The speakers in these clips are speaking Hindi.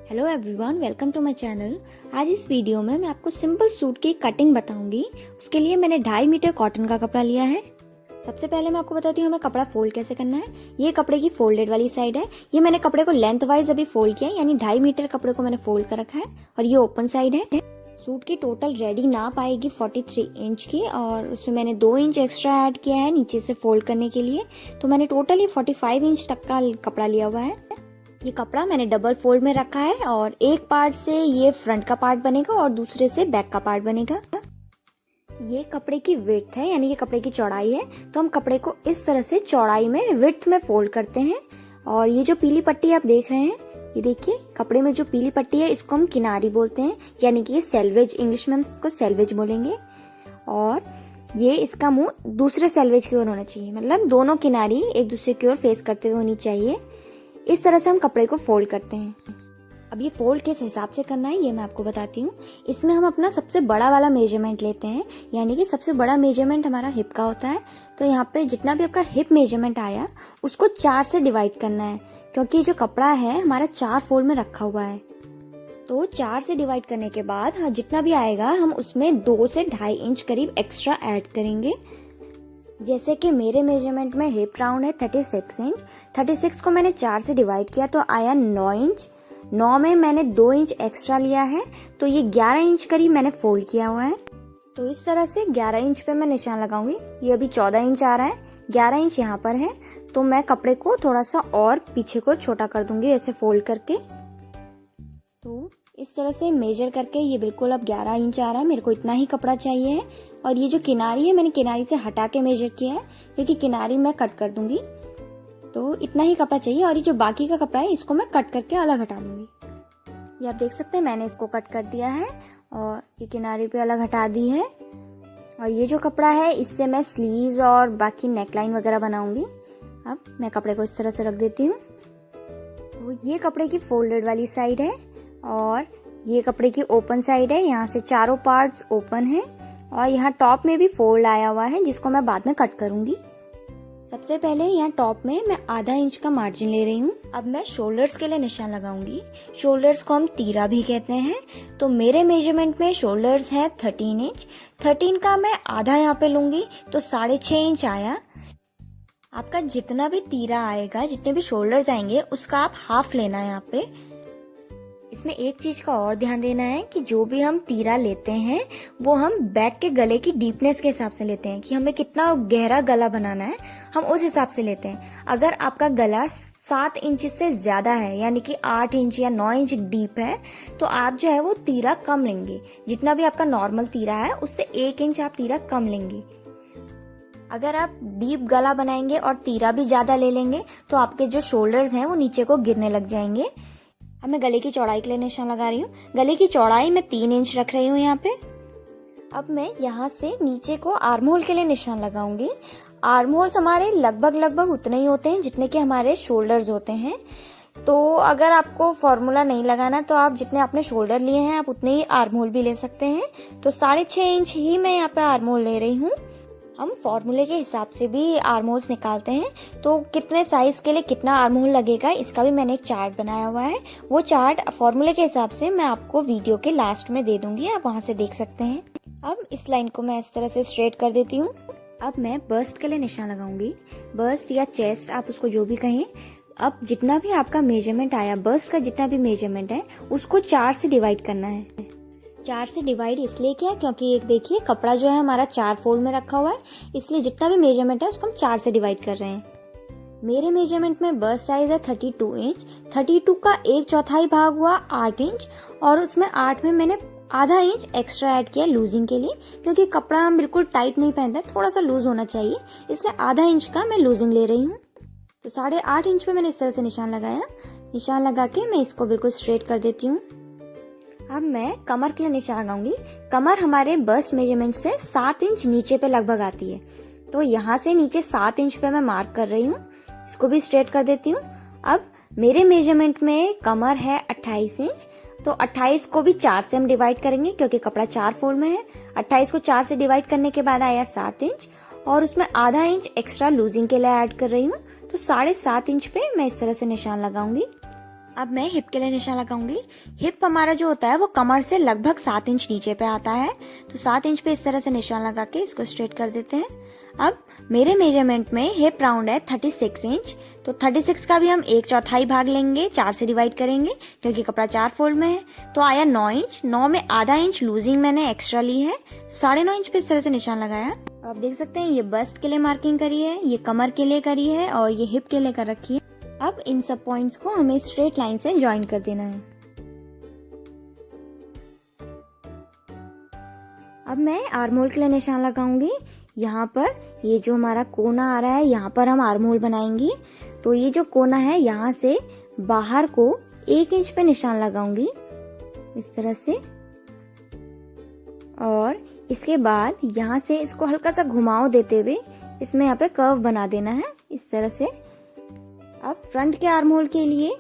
Hello everyone, welcome to my channel. आज इस वीडियो में मैं आपको सिंपल सूट की कटिंग बताऊंगी। उसके लिए मैंने 2.5 मीटर कॉटन का कपड़ा लिया है। सबसे पहले मैं आपको बताती हूँ हमें कपड़ा फोल्ड कैसे करना है। ये कपड़े की फोल्डेड वाली साइड है। ये मैंने कपड़े को लेंथ वाइज अभी फोल्ड किया है, यानी 2.5 मीटर कपड़े को मैंने फोल्ड कर रखा है और ये ओपन साइड है। सूट की टोटल रेडी नाप आएगी 43 इंच की और उसमें मैंने 2 इंच एक्स्ट्रा ऐड किया है नीचे से फोल्ड करने के लिए। तो मैंने टोटली 45 इंच तक का कपड़ा लिया हुआ है। ये कपड़ा मैंने डबल फोल्ड में रखा है और एक पार्ट से ये फ्रंट का पार्ट बनेगा और दूसरे से बैक का पार्ट बनेगा। ये कपड़े की विड्थ है, यानी कि कपड़े की चौड़ाई है। तो हम कपड़े को इस तरह से चौड़ाई में विड्थ में फोल्ड करते हैं। और ये जो पीली पट्टी आप देख रहे हैं, ये देखिए कपड़े में जो पीली पट्टी है इसको हम किनारी बोलते हैं, यानी कि ये सेल्वेज, इंग्लिश में हम इसको सेल्वेज बोलेंगे। और ये इसका मुंह दूसरे सेल्वेज की ओर होना चाहिए, मतलब दोनों किनारी एक दूसरे की ओर फेस करते हुए होनी चाहिए। इस तरह से हम कपड़े को फोल्ड करते हैं। अब ये फोल्ड किस हिसाब से करना है ये मैं आपको बताती हूँ। इसमें हम अपना सबसे बड़ा वाला मेजरमेंट लेते हैं, यानी कि सबसे बड़ा मेजरमेंट हमारा हिप का होता है। तो यहाँ पे जितना भी आपका हिप मेजरमेंट आया उसको 4 से डिवाइड करना है, क्योंकि जो कपड़ा है हमारा 4 फोल्ड में रखा हुआ है। तो 4 से डिवाइड करने के बाद जितना भी आएगा हम उसमें 2 से 2.5 इंच करीब एक्स्ट्रा ऐड करेंगे। जैसे कि मेरे मेजरमेंट में हिप राउंड है 36 इंच। 36 को मैंने 4 से डिवाइड किया तो आया 9 इंच। 9 में मैंने 2 इंच एक्स्ट्रा लिया है, तो ये 11 इंच करीब मैंने फोल्ड किया हुआ है। तो इस तरह से 11 इंच पे मैं निशान लगाऊंगी। ये अभी 14 इंच आ रहा है, 11 इंच यहाँ पर है। तो मैं कपड़े को थोड़ा सा और पीछे को छोटा कर दूंगी ऐसे फोल्ड करके। तो इस तरह से मेजर करके ये बिल्कुल अब 11 इंच आ रहा है। मेरे को इतना ही कपड़ा चाहिए है। और ये जो किनारी है मैंने किनारी से हटा के मेजर किया है, क्योंकि किनारी मैं कट कर दूंगी। तो इतना ही कपड़ा चाहिए और ये जो बाकी का कपड़ा है इसको मैं कट करके अलग हटा दूंगी। ये आप देख सकते हैं मैंने इसको कट कर दिया है और ये किनारी पे अलग हटा दी है। और ये जो कपड़ा है इससे मैं स्लीव्स और बाकी नेकलाइन वगैरह बनाऊंगी। अब मैं कपड़े को इस तरह से रख देती हूँ। तो ये कपड़े की फोल्डेड वाली साइड है और ये कपड़े की ओपन साइड है। यहाँ से चारों पार्ट्स ओपन है और यहाँ टॉप में भी फोल्ड आया हुआ है, जिसको मैं बाद में कट करूंगी। सबसे पहले यहाँ टॉप में मैं आधा इंच का मार्जिन ले रही हूँ। अब मैं शोल्डर्स के लिए निशान लगाऊंगी। शोल्डर्स को हम तीरा भी कहते हैं। तो मेरे मेजरमेंट में शोल्डर्स है 13 इंच। 13 का मैं आधा यहाँ पे लूंगी तो 6.5 इंच आया। आपका जितना भी तीरा आएगा, जितने भी शोल्डर्स आएंगे, उसका आप हाफ लेना है यहाँ पे। इसमें एक चीज का और ध्यान देना है कि जो भी हम तीरा लेते हैं वो हम बैक के गले की डीपनेस के हिसाब से लेते हैं, कि हमें कितना गहरा गला बनाना है हम उस हिसाब से लेते हैं। अगर आपका गला 7 इंच से ज्यादा है, यानी कि 8 इंच या 9 इंच डीप है, तो आप जो है वो तीरा कम लेंगे। जितना भी आपका नॉर्मल तीरा है उससे 1 इंच आप तीरा कम लेंगे। अगर आप डीप गला बनाएंगे और तीरा भी ज्यादा ले लेंगे तो आपके जो शोल्डर्स हैं वो नीचे को गिरने लग जाएंगे। अब मैं गले की चौड़ाई के लिए निशान लगा रही हूँ। गले की चौड़ाई मैं 3 इंच रख रही हूँ यहाँ पे। अब मैं यहाँ से नीचे को आर्म होल के लिए निशान लगाऊंगी। आर्म होल्स हमारे लगभग उतने ही होते हैं जितने के हमारे शोल्डर्स होते हैं। तो अगर आपको फॉर्मूला नहीं लगाना तो आप जितने आपने शोल्डर लिए हैं आप उतने ही आर्म होल भी ले सकते हैं। तो 6.5 इंच ही मैं यहाँ पे आर्म होल ले रही हूँ। हम फॉर्मूले के हिसाब से भी आर्म होल्स निकालते हैं। तो कितने साइज के लिए कितना आर्म होल लगेगा इसका भी मैंने एक चार्ट बनाया हुआ है। वो चार्ट फॉर्मूले के हिसाब से मैं आपको वीडियो के लास्ट में दे दूंगी, आप वहां से देख सकते हैं। अब इस लाइन को मैं इस तरह से स्ट्रेट कर देती हूँ। अब मैं बस्ट के लिए निशान लगाऊंगी। बस्ट या चेस्ट, आप उसको जो भी कहें। अब जितना भी आपका मेजरमेंट आया, बस्ट का जितना भी मेजरमेंट है उसको 4 से डिवाइड करना है। 4 से डिवाइड इसलिए किया क्योंकि एक देखिए कपड़ा जो है हमारा 4 फोल्ड में रखा हुआ है, इसलिए जितना भी मेजरमेंट है उसको हम 4 से डिवाइड कर रहे हैं। मेरे मेजरमेंट में बस्ट साइज है 32 इंच। 32 का 1/4 भाग हुआ 8 इंच और उसमें 8 में मैंने आधा इंच एक्स्ट्रा ऐड किया लूजिंग के लिए, क्योंकि कपड़ा हम बिल्कुल टाइट नहीं पहनते, थोड़ा सा लूज होना चाहिए, इसलिए आधा इंच का मैं लूजिंग ले रही हूँ। तो 8.5 इंच पे मैंने इस तरह से निशान लगाया। निशान लगा के मैं इसको बिल्कुल स्ट्रेट कर देती हूँ। अब मैं कमर के लिए निशान लगाऊंगी। कमर हमारे बस्ट मेजरमेंट से 7 इंच नीचे पे लगभग आती है। तो यहाँ से नीचे 7 इंच पे मैं मार्क कर रही हूँ। इसको भी स्ट्रेट कर देती हूँ। अब मेरे मेजरमेंट में कमर है 28 इंच। तो 28 को भी 4 से हम डिवाइड करेंगे क्योंकि कपड़ा 4 फोल्ड में है। 28 को 4 से डिवाइड करने के बाद आया 7 इंच और उसमें आधा इंच एक्स्ट्रा लूजिंग के लिए ऐड कर रही हूँ। तो 7.5 इंच पे मैं इस तरह से निशान लगाऊंगी। अब मैं हिप के लिए निशान लगाऊंगी। हिप हमारा जो होता है वो कमर से लगभग 7 इंच नीचे पे आता है, तो 7 इंच पे इस तरह से निशान लगा के इसको स्ट्रेट कर देते हैं। अब मेरे मेजरमेंट में हिप राउंड है 36 इंच, तो 36 का भी हम 1/4 भाग लेंगे, 4 से डिवाइड करेंगे क्योंकि कपड़ा 4 फोल्ड में है, तो आया 9 इंच। 9 में आधा इंच लूजिंग मैंने एक्स्ट्रा ली है, 9.5 इंच पे इस तरह से निशान लगाया। आप देख सकते हैं ये बस्ट के लिए मार्किंग करी है, ये कमर के लिए करी है और ये हिप के लिए कर रखी है। अब इन सब पॉइंट्स को हमें स्ट्रेट लाइन से ज्वाइन कर देना है। अब मैं आर्म होल के लिए निशान लगाऊंगी। यहाँ पर ये जो हमारा कोना आ रहा है, यहाँ पर हम आर्म होल बनाएंगे। तो ये जो कोना है यहाँ से बाहर को 1 इंच पे निशान लगाऊंगी इस तरह से, और इसके बाद यहाँ से इसको हल्का सा घुमाव देते हुए इसमें यहाँ पे कर्व बना देना है इस तरह से। अब फ्रंट के आर्म होल के लिए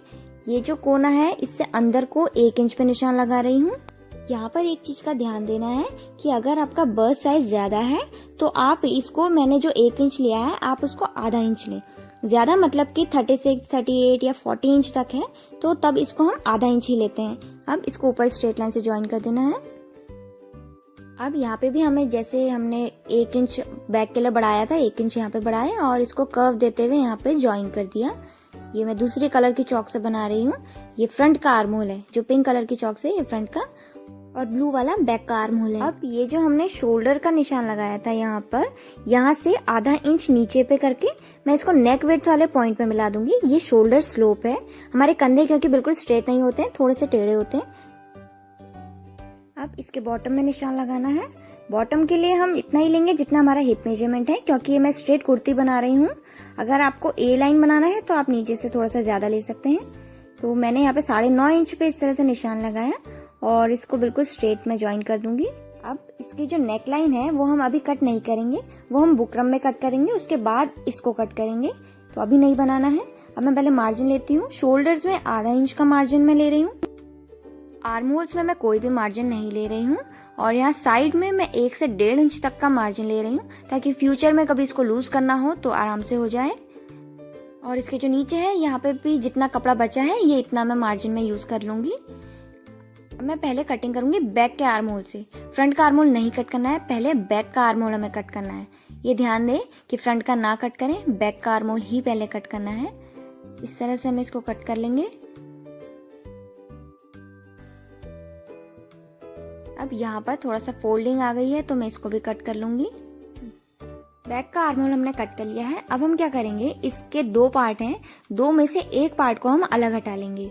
ये जो कोना है इससे अंदर को 1 इंच पे निशान लगा रही हूँ। यहाँ पर एक चीज का ध्यान देना है कि अगर आपका बस्ट साइज ज्यादा है तो आप इसको, मैंने जो 1 इंच लिया है आप उसको आधा इंच लें। ज्यादा मतलब कि 36, 38 या 40 इंच तक है तो तब इसको हम आधा इंच ही लेते हैं। अब इसको ऊपर स्ट्रेट लाइन से ज्वाइन कर देना है। अब यहाँ पे भी हमें, जैसे हमने 1 इंच बैक के लिए बढ़ाया था, 1 इंच यहाँ पे बढ़ाया और इसको कर्व देते हुए यहाँ पे ज्वाइन कर दिया। ये मैं दूसरी कलर की चौक से बना रही हूँ। ये फ्रंट का आर्म होल है, जो पिंक कलर की चौक से, ये फ्रंट का, और ब्लू वाला बैक का आर्म होल है। अब ये जो हमने शोल्डर का निशान लगाया था यहाँ पर, यहाँ से आधा इंच नीचे पे करके मैं इसको नेक विड्थ वाले पॉइंट पे मिला दूंगी। ये शोल्डर स्लोप है। हमारे कंधे क्योंकि बिल्कुल स्ट्रेट नहीं होते हैं, थोड़े से टेढ़े होते हैं। अब इसके बॉटम में निशान लगाना है। बॉटम के लिए हम इतना ही लेंगे जितना हमारा हिप मेजरमेंट है, क्योंकि ये मैं स्ट्रेट कुर्ती बना रही हूँ। अगर आपको ए लाइन बनाना है तो आप नीचे से थोड़ा सा ज्यादा ले सकते हैं। तो मैंने यहाँ पे 9.5 इंच पे इस तरह से निशान लगाया और इसको बिल्कुल स्ट्रेट में ज्वाइन कर दूंगी। अब इसकी जो नेक लाइन है वो हम अभी कट नहीं करेंगे, वो हम बुकरम में कट करेंगे, उसके बाद इसको कट करेंगे, तो अभी नहीं बनाना है। अब मैं पहले मार्जिन लेती हूँ। शोल्डर्स में आधा इंच का मार्जिन में ले रही हूँ। आर्म होल्स में मैं कोई भी मार्जिन नहीं ले रही हूँ, और यहाँ साइड में मैं 1 से 1.5 इंच तक का मार्जिन ले रही हूँ, ताकि फ्यूचर में कभी इसको लूज करना हो तो आराम से हो जाए। और इसके जो नीचे है यहाँ पे भी जितना कपड़ा बचा है ये इतना मैं मार्जिन में यूज कर लूंगी। अब मैं पहले कटिंग करूंगी बैक के आर्म होल से। फ्रंट का आर्म होल नहीं कट करना है, पहले बैक का आर्म होल हमें कट करना है। ये ध्यान दें कि फ्रंट का ना कट करें, बैक का आर्म होल ही पहले कट करना है। इस तरह से हम इसको कट कर लेंगे। अब यहाँ पर थोड़ा सा फोल्डिंग आ गई है तो मैं इसको भी कट कर लूंगी। बैक का आर्म होल हमने कट कर लिया है। अब हम क्या करेंगे, इसके 2 पार्ट हैं, 2 में से एक पार्ट को हम अलग हटा लेंगे।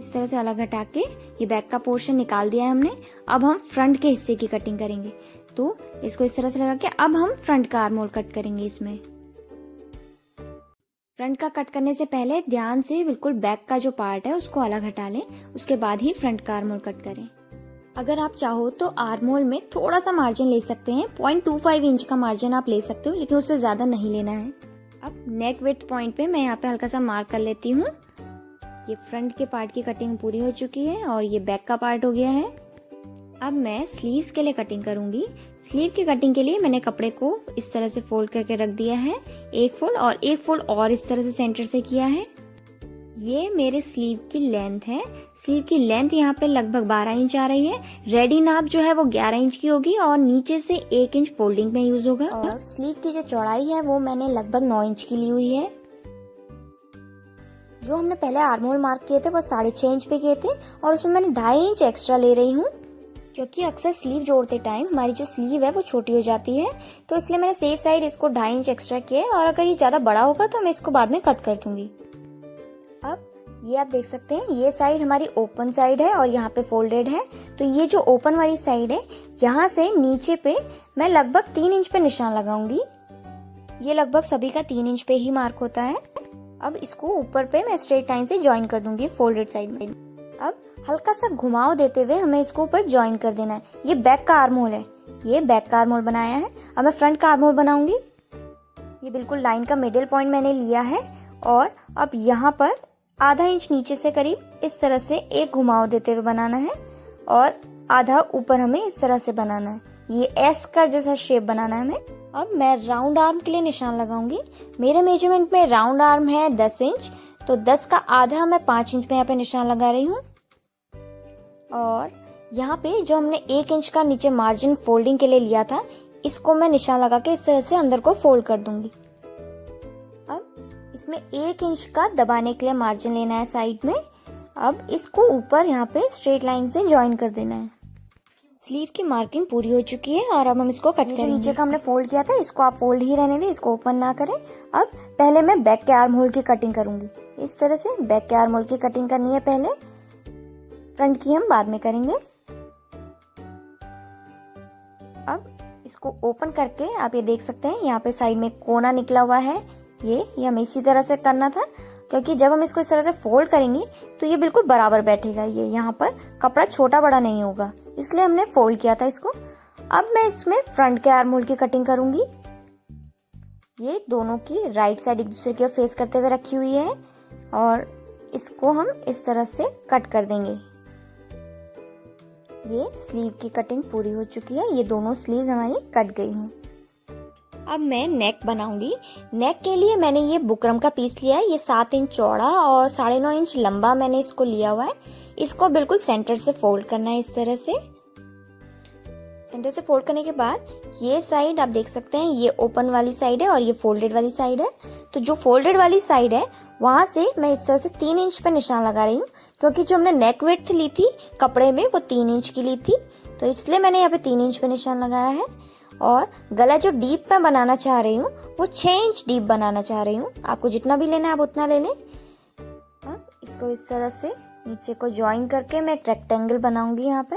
इस तरह से अलग हटा के ये बैक का पोर्शन निकाल दिया है हमने। अब हम फ्रंट के हिस्से की कटिंग करेंगे, तो इसको इस तरह से लगा के अब हम फ्रंट का आर्म होल कट करेंगे। इसमें फ्रंट का कट करने से पहले ध्यान से बिल्कुल बैक का जो पार्ट है उसको अलग हटा लें, उसके बाद ही फ्रंट का आर्म होल कट करें। अगर आप चाहो तो आर्म होल में थोड़ा सा मार्जिन ले सकते हैं, 0.25 इंच का मार्जिन आप ले सकते हो, लेकिन उससे ज्यादा नहीं लेना है। अब नेक विड्थ पॉइंट पे मैं यहाँ पे हल्का सा मार्क कर लेती हूँ। ये फ्रंट के पार्ट की कटिंग पूरी हो चुकी है और ये बैक का पार्ट हो गया है। अब मैं स्लीव्स के लिए कटिंग करूंगी। स्लीव की कटिंग के लिए मैंने कपड़े को इस तरह से फोल्ड करके रख दिया है, एक फोल्ड और एक फोल्ड और इस तरह से सेंटर से किया है। ये मेरे स्लीव की लेंथ है। स्लीव की लेंथ यहाँ पे लगभग 12 इंच आ रही है। रेडी नाप जो है वो 11 इंच की होगी और नीचे से 1 इंच फोल्डिंग में यूज होगा। और स्लीव की जो चौड़ाई है वो मैंने लगभग 9 इंच की ली हुई है। जो हमने पहले आर्म होल मार्क किए थे वो 6.5 इंच पे किए थे और उसमें मैंने 2.5 इंच एक्स्ट्रा ले रही हूँ, क्योंकि अक्सर स्लीव जोड़ते टाइम हमारी जो स्लीव है वो छोटी हो जाती है, तो इसलिए मैंने सेफ साइड इसको 2.5 इंच एक्स्ट्रा किया है। और अगर ये ज्यादा बड़ा होगा तो मैं इसको बाद में कट कर दूंगी। अब ये आप देख सकते हैं, ये साइड हमारी ओपन साइड है और यहाँ पे फोल्डेड है। तो ये जो ओपन वाली साइड है, यहाँ से नीचे पे मैं लगभग 3 इंच पे निशान लगाऊंगी। ये लगभग सभी का 3 इंच पे ही मार्क होता है। अब इसको ऊपर पे मैं स्ट्रेट लाइन से ज्वाइन कर दूंगी फोल्डेड साइड में। अब हल्का सा घुमाव देते हुए हमें इसको ऊपर ज्वाइन कर देना है। ये बैक का आर्म होल है, ये बैक का आर्म होल बनाया है। अब मैं फ्रंट का आर्म होल बनाऊंगी। ये बिल्कुल लाइन का मिडिल पॉइंट मैंने लिया है और अब यहाँ पर आधा इंच नीचे से करीब इस तरह से एक घुमाव देते हुए बनाना है और आधा ऊपर हमें इस तरह से बनाना है। ये एस का जैसा शेप बनाना है हमें। अब मैं राउंड आर्म के लिए निशान लगाऊंगी। मेरे मेजरमेंट में राउंड आर्म है 10 इंच, तो 10 का आधा मैं 5 इंच में यहाँ पे निशान लगा रही हूँ। और यहाँ पे जो हमने 1 इंच का नीचे मार्जिन फोल्डिंग के लिए लिया था, इसको मैं निशान लगा के इस तरह से अंदर को फोल्ड कर दूंगी। अब इसमें 1 इंच का दबाने के लिए मार्जिन लेना है साइड में। अब इसको ऊपर यहाँ पे स्ट्रेट लाइन से ज्वाइन कर देना है। स्लीव की मार्किंग पूरी हो चुकी है और अब हम इसको कट करेंगे। नीचे का हमने फोल्ड किया था, इसको आप फोल्ड ही रहने दें, इसको ओपन ना करें। अब पहले मैं बैक के आर्म होल की कटिंग करूंगी। इस तरह से बैक के आर्म होल की कटिंग करनी है पहले, फ्रंट की हम बाद में करेंगे। अब इसको ओपन करके आप ये देख सकते हैं, यहाँ पे साइड में कोना निकला हुआ है। ये हमें इसी तरह से करना था, क्योंकि जब हम इसको इस तरह से फोल्ड करेंगे तो ये बिल्कुल बराबर बैठेगा। ये यहाँ पर कपड़ा छोटा बड़ा नहीं होगा, इसलिए हमने फोल्ड किया था इसको। अब मैं इसमें फ्रंट के आर्म होल की कटिंग करूंगी। ये दोनों की राइट साइड एक दूसरे की ओर फेस करते हुए रखी हुई है और इसको हम इस तरह से कट कर देंगे। ये स्लीव की कटिंग पूरी हो चुकी है, ये दोनों स्लीव्स हमारी कट गई हैं। अब मैं नेक बनाऊंगी। नेक के लिए मैंने ये बुकरम का पीस लिया है। ये 7 इंच चौड़ा और 9.5 इंच लंबा मैंने इसको लिया हुआ है। इसको बिल्कुल सेंटर से फोल्ड करना है इस तरह से। सेंटर से फोल्ड करने के बाद ये साइड आप देख सकते हैं, ये ओपन वाली साइड है और ये फोल्डेड वाली साइड है। तो जो फोल्डेड वाली साइड है वहां से मैं इस तरह से 3 इंच पे निशान लगा रही हूँ, क्योंकि जो हमने नेक विड्थ ली थी कपड़े में वो 3 इंच की ली थी, तो इसलिए मैंने यहाँ पे 3 इंच पे निशान लगाया है। और गला जो डीप में बनाना चाह रही हूँ वो 6 इंच डीप बनाना चाह रही हूँ। आपको जितना भी लेना है आप उतना ले लें। अब इसको इस तरह से नीचे को ज्वाइन करके मैं एक रेक्टेंगल बनाऊंगी यहाँ पे।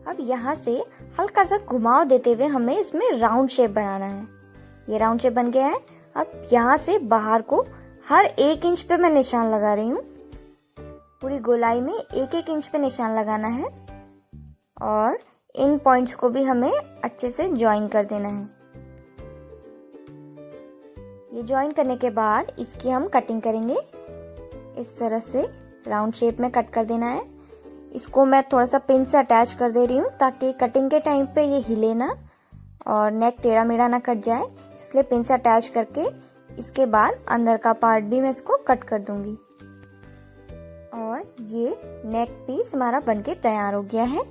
अब यहाँ से हल्का सा घुमाव देते हुए हमें इसमें राउंड शेप बनाना है। ये राउंड शेप बन गया है। अब यहाँ से बाहर को हर 1 इंच पे मैं निशान लगा रही हूँ। पूरी गोलाई में 1-1 इंच पे निशान लगाना है और इन पॉइंट्स को भी हमें अच्छे से ज्वाइन कर देना है। ये ज्वाइन करने के बाद इसकी हम कटिंग करेंगे। इस तरह से राउंड शेप में कट कर देना है। इसको मैं थोड़ा सा पिन से अटैच कर दे रही हूँ ताकि कटिंग के टाइम पे ये हिले ना और नेक टेढ़ा मेढ़ा ना कट जाए, इसलिए पिन से अटैच करके इसके बाद अंदर का पार्ट भी मैं इसको कट कर दूंगी। और ये नेक पीस हमारा बनके तैयार हो गया है।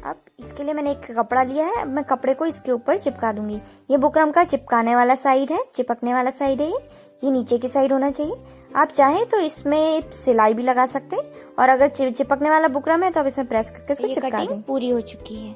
अब इसके लिए मैंने एक कपड़ा लिया है। अब मैं कपड़े को इसके ऊपर चिपका दूंगी। ये बुकरम का चिपकाने वाला साइड है, चिपकने वाला साइड है। ये नीचे की साइड होना चाहिए। आप चाहें तो इसमें सिलाई भी लगा सकते हैं और अगर चिपकने वाला बुकरम है तो आप इसमें प्रेस करके इसको चिपका दें। पूरी हो चुकी है।